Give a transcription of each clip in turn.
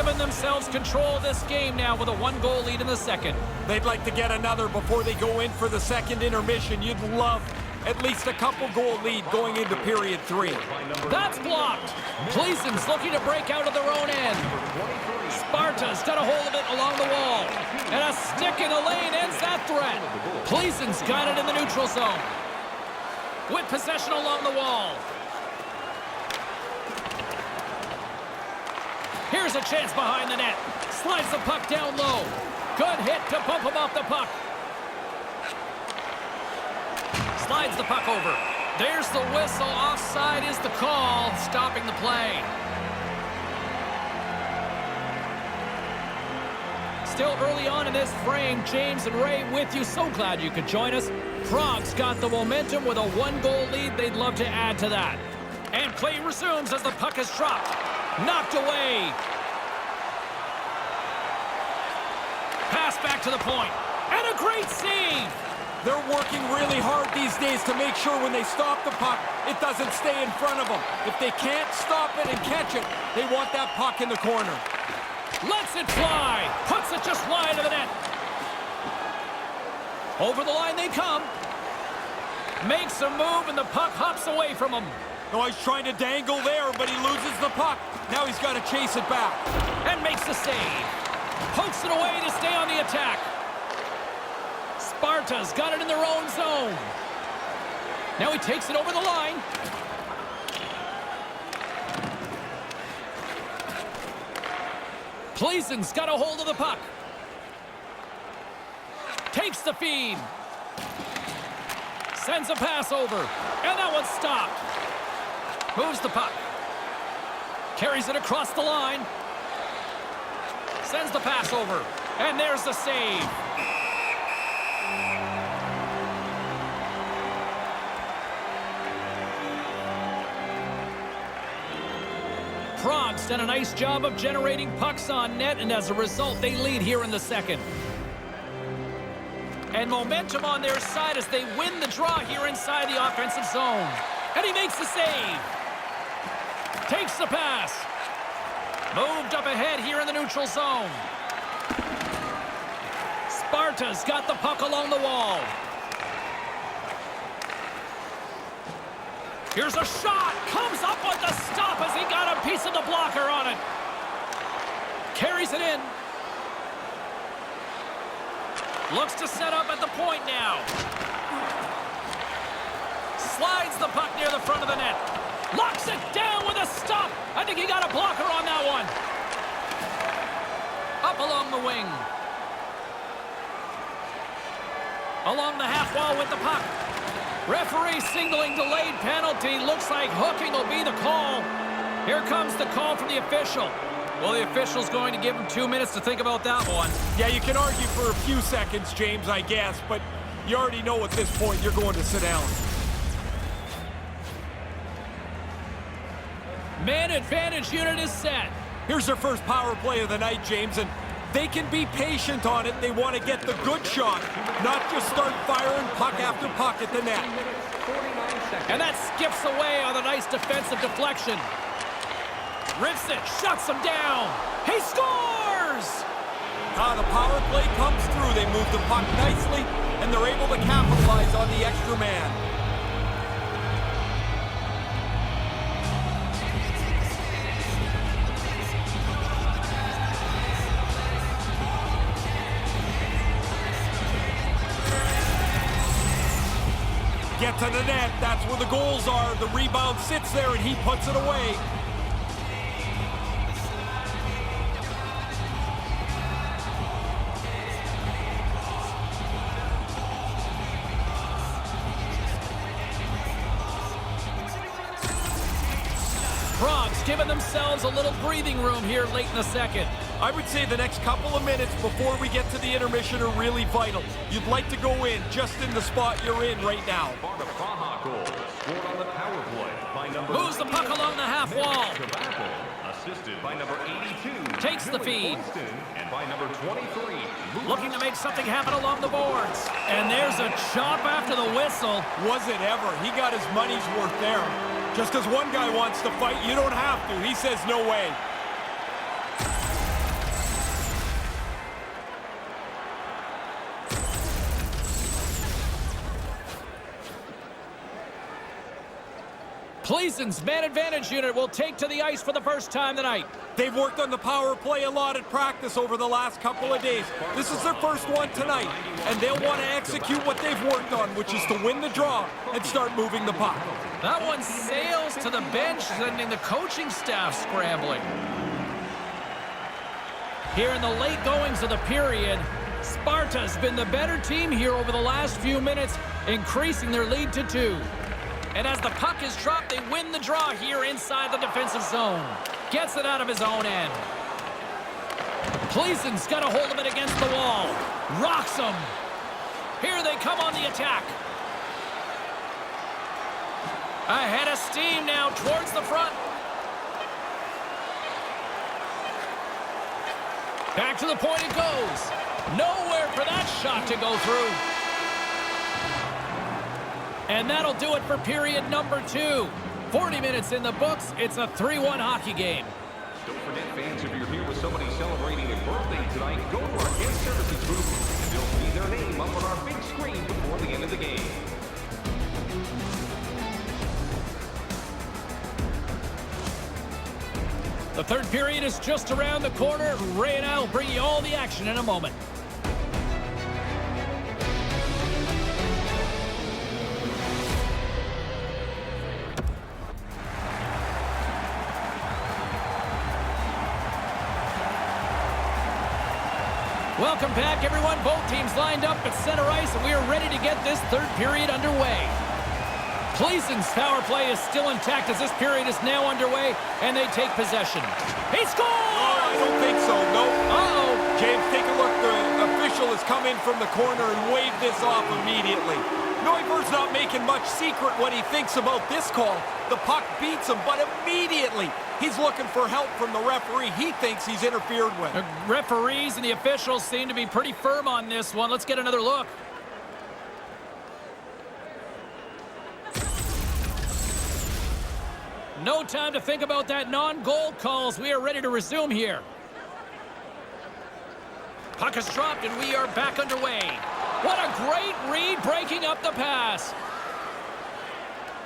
given themselves control of this game now with a 1-goal lead in the second. They'd like to get another before they go in for the second intermission. You'd love at least a couple-goal lead going into period 3. That's blocked. Pleasen's looking to break out of their own end. Sparta's got a hold of it along the wall. And a stick in the lane ends that threat. Pleasen's got it in the neutral zone. With possession along the wall. Here's a chance behind the net. Slides the puck down low. Good hit to bump him off the puck. Slides the puck over. There's the whistle. Offside is the call, stopping the play. Still early on in this frame, James and Ray with you. So glad you could join us. Prague's got the momentum with a 1-goal lead. They'd love to add to that. And play resumes as the puck is dropped. Knocked away. Pass back to the point. And a great save. They're working really hard these days to make sure when they stop the puck, it doesn't stay in front of them. If they can't stop it and catch it, they want that puck in the corner. Lets it fly. Puts it just wide of the net. Over the line they come. Makes a move and the puck hops away from him. No, he's trying to dangle there, but he loses the puck. Now he's got to chase it back. And makes the save. Pokes it away to stay on the attack. Sparta's got it in their own zone. Now he takes it over the line. Pleasen's got a hold of the puck. Takes the feed. Sends a pass over. And that one's stopped. Moves the puck. Carries it across the line. Sends the pass over. And there's the save. Prague's done a nice job of generating pucks on net, and as a result, they lead here in the second. And momentum on their side as they win the draw here inside the offensive zone. And he makes the save. Takes the pass. Moved up ahead here in the neutral zone. Sparta's got the puck along the wall. Here's a shot. Comes up with the stop as he got a piece of the blocker on it. Carries it in. Looks to set up at the point now. Slides the puck near the front of the net. Locks it down with a stop. I think he got a blocker on that one. Up along the wing. Along the half wall with the puck. Referee signaling delayed penalty. Looks like hooking will be the call. Here comes the call from the official. Well, the official's going to give him 2 minutes to think about that one. Yeah, you can argue for a few seconds, James, I guess, but you already know at this point you're going to sit down. Man advantage unit is set. Here's their first power play of the night, James, and they can be patient on it. They want to get the good shot, not just start firing puck after puck at the net. And that skips away on a nice defensive deflection. Rips it, shuts him down. He scores! The power play comes through. They move the puck nicely, and they're able to capitalize on the extra man. Get to the net. That's where the goals are. The rebound sits there, and he puts it away. Prague's giving themselves a little breathing room here late in the second. I would say the next couple of minutes before we get to the intermission are really vital. You'd like to go in just in the spot you're in right now. Sparta Praha goal scored on the power play by number Moves the puck along the half wall. Assisted by number 82. Takes the feed. And by number 23. Looking to make something happen along the boards. And there's a chop after the whistle. Was it ever? He got his money's worth there. Just because one guy wants to fight, you don't have to. He says no way. Pleasen's man advantage unit will take to the ice for the first time tonight. They've worked on the power play a lot at practice over the last couple of days. This is their first one tonight, and they'll want to execute what they've worked on, which is to win the draw and start moving the puck. That one sails to the bench, sending the coaching staff scrambling. Here in the late goings of the period, Sparta's been the better team here over the last few minutes, increasing their lead to 2. And as the puck is dropped, they win the draw here inside the defensive zone. Gets it out of his own end. Pleasen's got a hold of it against the wall. Rocks him. Here they come on the attack. Ahead of steam now towards the front. Back to the point it goes. Nowhere for that shot to go through. And that'll do it for period number 2. 40 minutes in the books. It's a 3-1 hockey game. Don't forget, fans, if you're here with somebody celebrating a birthday tonight, go to our guest services booth, and you'll see their name up on our big screen before the end of the game. The third period is just around the corner. Ray and I will bring you all the action in a moment. Welcome back, everyone. Both teams lined up at center ice, and we are ready to get this third period underway. Pleasen's power play is still intact as this period is now underway, and they take possession. He scores! Oh, I don't think so, no. Uh-oh. James, take a look. The official has come in from the corner and waved this off immediately. Neuber's not making much secret what he thinks about this call. The puck beats him, but immediately he's looking for help from the referee he thinks he's interfered with. The referees and the officials seem to be pretty firm on this one. Let's get another look. No time to think about that non-goal calls. We are ready to resume here. Puck is dropped and we are back underway. What a great read, breaking up the pass.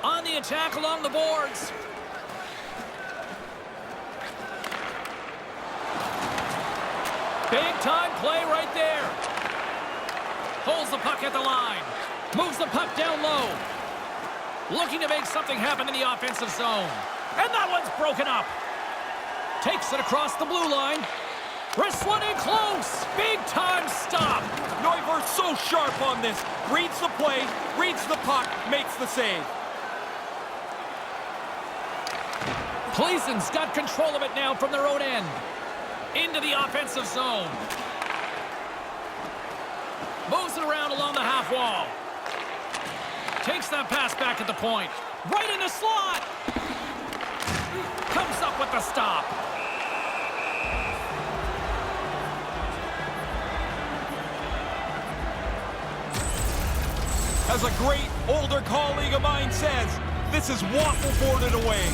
On the attack along the boards. Big time play right there. Holds the puck at the line. Moves the puck down low. Looking to make something happen in the offensive zone. And that one's broken up. Takes it across the blue line. Wrists one in close. Big time stop. Neuber's so sharp on this. Reads the play, reads the puck, makes the save. Pleasen's got control of it now from their own end. Into the offensive zone. Moves it around along the half wall. Takes that pass back at the point. Right in the slot. Comes up with the stop. As a great older colleague of mine says, this is waffle boarded away.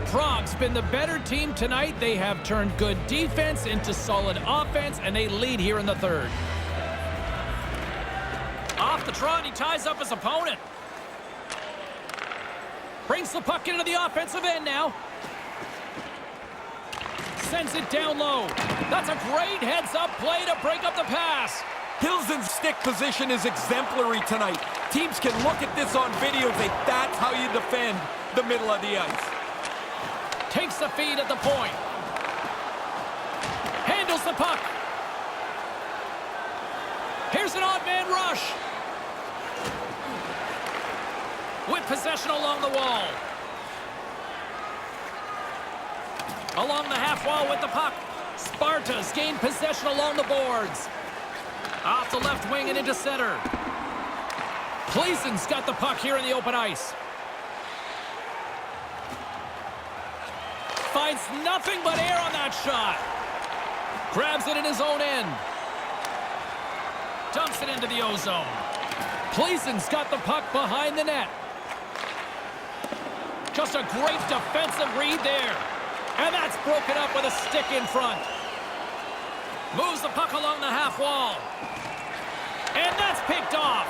Prague's been the better team tonight. They have turned good defense into solid offense, and they lead here in the third. Off the trot, he ties up his opponent. Brings the puck into the offensive end now. Sends it down low. That's a great heads-up play to break up the pass. Hilsen's stick position is exemplary tonight. Teams can look at this on video and say, that's how you defend the middle of the ice. Takes the feed at the point. Handles the puck. Here's an odd man rush. With possession along the wall. Along the half wall with the puck. Sparta's gained possession along the boards. Off the left wing and into center. Pleasen's got the puck here in the open ice. Finds nothing but air on that shot. Grabs it in his own end. Dumps it into the O-zone. Pleasen's got the puck behind the net. Just a great defensive read there. And that's broken up with a stick in front. Moves the puck along the half wall. And that's picked off.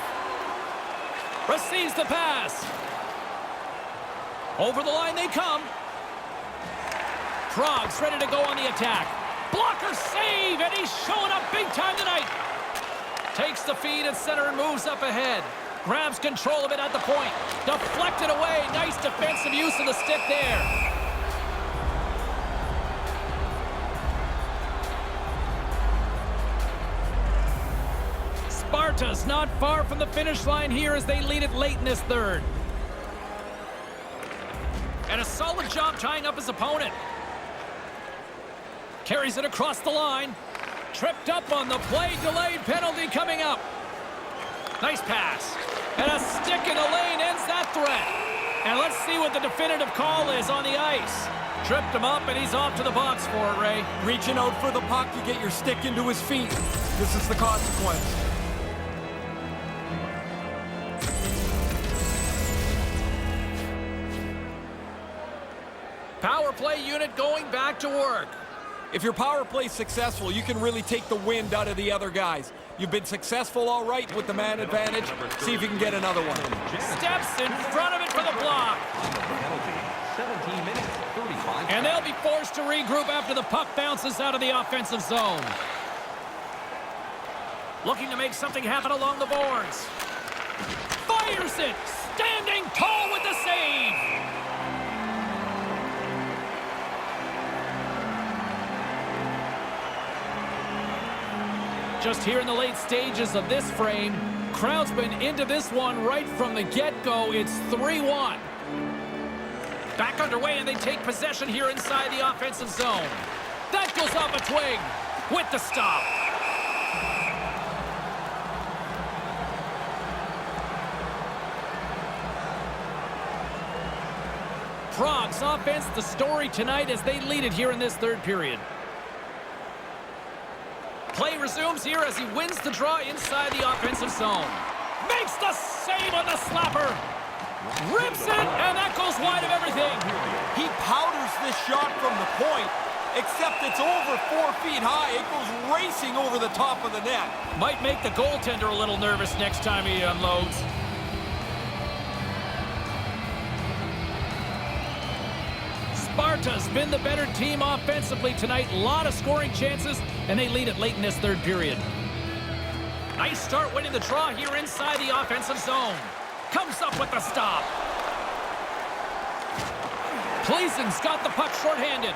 Receives the pass. Over the line they come. Prague's ready to go on the attack. Blocker save, and he's showing up big time tonight. Takes the feed at center and moves up ahead. Grabs control of it at the point. Deflected away. Nice defensive use of the stick there. Sparta's not far from the finish line here as they lead it late in this third. And a solid job tying up his opponent. Carries it across the line. Tripped up on the play. Delayed penalty coming up. Nice pass. And a stick in the lane ends that threat. And let's see what the definitive call is on the ice. Tripped him up, and he's off to the box for it, Ray. Reaching out for the puck, you get your stick into his feet. This is the consequence. Power play unit going back to work. If your power play's successful, you can really take the wind out of the other guys. You've been successful all right with the man advantage. See if you can get another one. Steps in front of it for the block. 17 minutes, 35. And they'll be forced to regroup after the puck bounces out of the offensive zone. Looking to make something happen along the boards. Fires it! Standing tall with the save! Just here in the late stages of this frame, crowd's been into this one right from the get-go. It's 3-1. Back underway, and they take possession here inside the offensive zone. That goes off a twig with the stop. Prague's offense the story tonight as they lead it here in this third period. Play resumes here as he wins the draw inside the offensive zone. Makes the save on the slapper. Rips it, and that goes wide of everything. He powders this shot from the point, except it's over 4 feet high. It goes racing over the top of the net. Might make the goaltender a little nervous next time he unloads. Sparta's been the better team offensively tonight. A lot of scoring chances, and they lead it late in this third period. Nice start winning the draw here inside the offensive zone. Comes up with the stop. Pleason's got the puck shorthanded.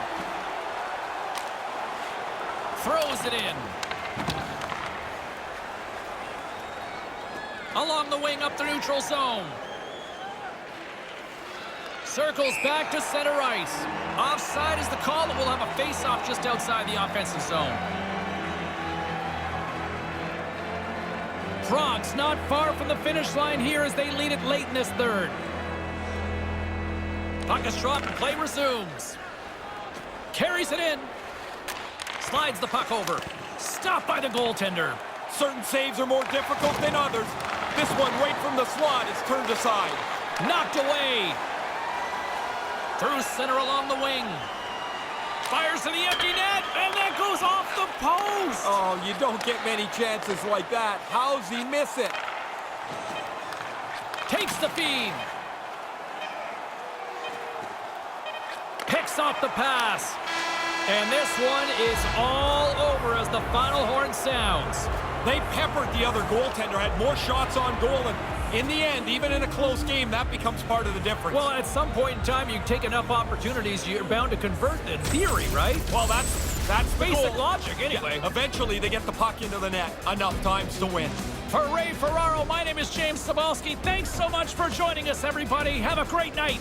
Throws it in. Along the wing up the neutral zone. Circles back to center ice. Offside is the call, and we'll have a face-off just outside the offensive zone. Prague's not far from the finish line here as they lead it late in this third. Puck is dropped and play resumes. Carries it in. Slides the puck over. Stopped by the goaltender. Certain saves are more difficult than others. This one right from the slot is turned aside. Knocked away. Through center along the wing. Fires to the empty net, and that goes off the post. Oh, you don't get many chances like that. How's he miss it? Takes the feed. Picks off the pass. And this one is all over as the final horn sounds. They peppered the other goaltender, had more shots on goal, and in the end, even in a close game, that becomes part of the difference. Well, at some point in time, you take enough opportunities, you're bound to convert in theory, right? Well, that's the Basic goal. logic, anyway. Yeah, eventually, they get the puck into the net enough times to win. For Ray Ferraro, my name is James Cebulski. Thanks so much for joining us, everybody. Have a great night.